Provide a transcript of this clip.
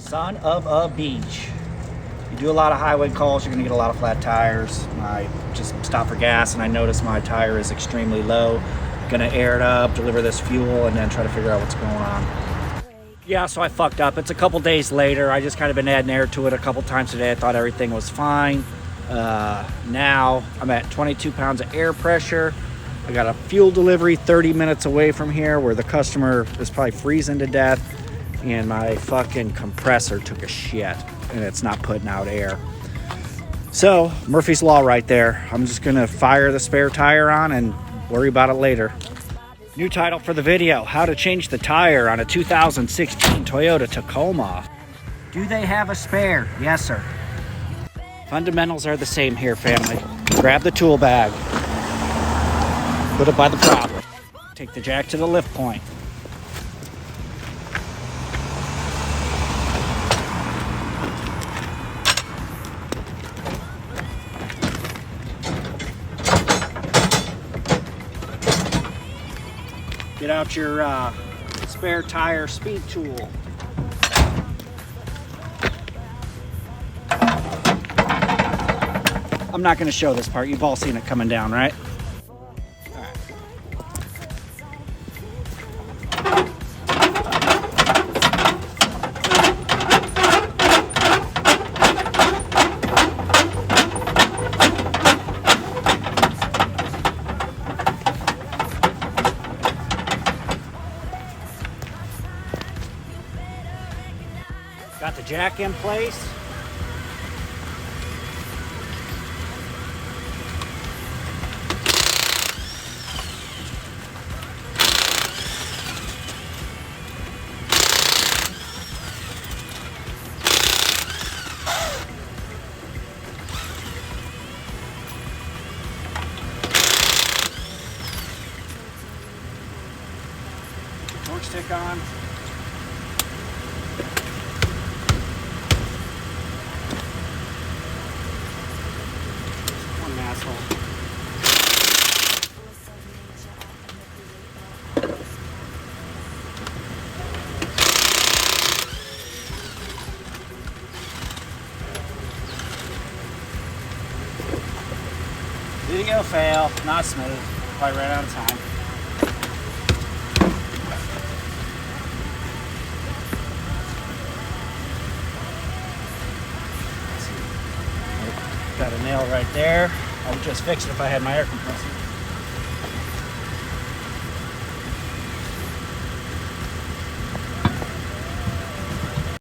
Son of a beach. You do a lot of highway calls, you're gonna get a lot of flat tires. I just stopped for gas and I noticed my tire is extremely low. Gonna air it up, deliver this fuel, and then try to figure out what's going on. Yeah, so I fucked up. It's a couple days later. I just kind of been adding air to it a couple times today. I thought everything was fine. Now I'm at 22 pounds of air pressure. I got a fuel delivery 30 minutes away from here where the customer is probably freezing to death, and my fucking compressor took a shit and it's not putting out air. So Murphy's Law right there. I'm just gonna fire the spare tire on and worry about it later. New title for the video: how to change the tire on a 2016 Toyota Tacoma. Do they have a spare? Yes, sir. Fundamentals are the same here, family. Grab the tool bag, put it by the prop, take the jack to the lift point. Get out your spare tire speed tool. I'm not going to show this part. You've all seen it coming down, right? All right. Got the jack in place. Torque stick on. One asshole. Video fail, not smooth. Probably ran out of time. Got a nail right there. I would just fix it if I had my air compressor.